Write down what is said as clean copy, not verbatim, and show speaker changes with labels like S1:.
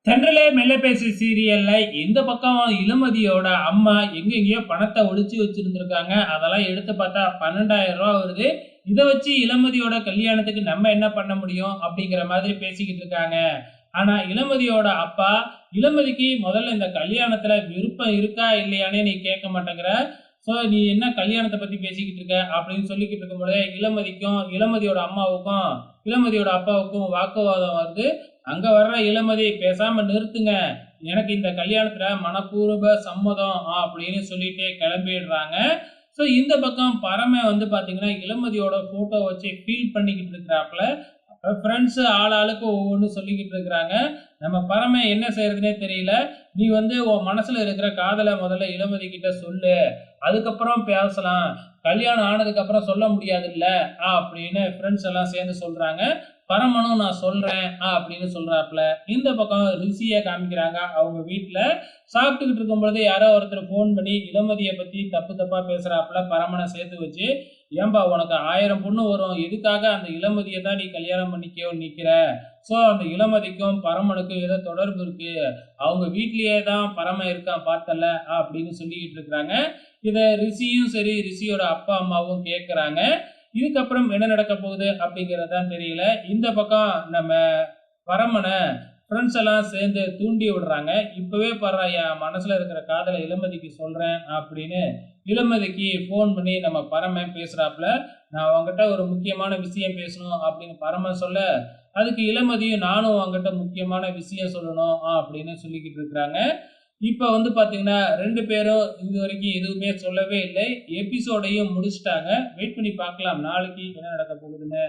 S1: தென்றலே மெல்ல பேசு சீரியல்ல இந்த பக்கம் இளமதியோட அம்மா எங்கெங்கேயோ பணத்தை ஒளிச்சு வச்சிருந்திருக்காங்க. அதெல்லாம் எடுத்து பார்த்தா ரூ. 12,000 வருது. இத வச்சு இளமதியோட கல்யாணத்துக்கு நம்ம என்ன பண்ண முடியும்? அப்படிங்கிற மாதிரி பேசிக்கிட்டு இருக்காங்க. ஆனா இளமதியோட அப்பா, இளமதிக்கு முதல்ல இந்த கல்யாணத்துல விருப்பம் இருக்கா இல்லையான்னே நீ கேட்க மாட்டேங்கிற. நீ என்ன கல்யாணத்த பத்தி பேசிக்கிட்டு இருக்க? அப்படின்னு சொல்லிக்கிட்டு இருக்கும்போதே இளமதிக்கும், இளமதியோட அம்மாவுக்கும், இளமதியோட அப்பாவுக்கும் வாக்குவாதம் வருது. அங்க வர்ற இளமதி பேசாம நிறுத்துங்க. எனக்கு இந்த கல்யாணத்துல மனப்பூர்வ சம்மதம் அப்படின்னு சொல்லிட்டு கிளம்பிடுறாங்க. இந்த பக்கம் பரமன் வந்து பாத்தீங்கன்னா, இளமதியோட ஃபோட்டோ வச்சு ஃபீல் பண்ணிக்கிட்டு இருக்கிறாப்ல. ஃப்ரெண்ட்ஸ் ஆளாளுக்கு ஒவ்வொன்னு சொல்லிக்கிட்டு இருக்கிறாங்க. நம்ம பரமன் என்ன செய்யறதுன்னே தெரியல. நீ வந்து உன் மனசுல இருக்கிற காதல முதல்ல இளமதி கிட்ட சொல்லு. அதுக்கப்புறம் பேசலாம். கல்யாணம் ஆனதுக்கு அப்புறம் சொல்ல முடியாதுல்ல அப்படின்னு ஃப்ரெண்ட்ஸ் எல்லாம் சேர்ந்து சொல்றாங்க. பரமனும் நான் சொல்றேன் அப்படின்னு சொல்றாப்புல. இந்த பக்கம் ரிஷிய காமிக்கிறாங்க. அவங்க வீட்ல சாப்பிட்டுக்கிட்டு இருக்கும்பொழுது யாரோ ஒருத்தர் ஃபோன் பண்ணி இளமதிய பத்தி தப்பு தப்பா பேசுறாப்புல. பரமனை சேர்த்து வச்சு, ஏன்பா உனக்கு 1000 பொண்ணு வரும். எதுக்காக அந்த இளமதிய தான் நீ கல்யாணம் பண்ணிக்கோன்னு நிக்கிற? அந்த இளமதிக்கும் பரமனுக்கும் ஏதோ தொடர்பு இருக்கு. அவங்க வீட்லயே தான் பரமன் இருக்கான் பார்த்தல்ல அப்படின்னு சொல்லிக்கிட்டு இருக்கிறாங்க. இத ரிஷியும் சரி, ரிஷியோட அப்பா அம்மாவும் கேட்கறாங்க. இதுக்கப்புறம் என்ன நடக்க போகுது அப்படிங்கிறது தான் தெரியல. இந்த பக்கம் நம்ம பரமன ஃப்ரெண்ட்ஸ் எல்லாம் சேர்ந்து தூண்டி விடுறாங்க. இப்பவே பாருடா என் மனசுல இருக்கிற காதல இளமதிக்கு சொல்றேன் அப்படின்னு இளமதிக்கு ஃபோன் பண்ணி நம்ம பரமன் பேசுறாப்புல. நான் உன்கிட்ட ஒரு முக்கியமான விஷயம் பேசணும் அப்படின்னு பரமன் சொல்ல, அதுக்கு இளமதியும் நானும் உன்கிட்ட முக்கியமான விஷயம் சொல்லணும் அப்படின்னு சொல்லிக்கிட்டு இருக்கிறாங்க. இப்ப வந்து பாத்தீங்கன்னா 2 பேரும் இதுவரைக்கும் எதுவுமே சொல்லவே இல்லை. எபிசோடையும் முடிச்சுட்டாங்க. வெயிட் பண்ணி பார்க்கலாம் நாளைக்கு என்ன நடக்க போகுதுன்னு.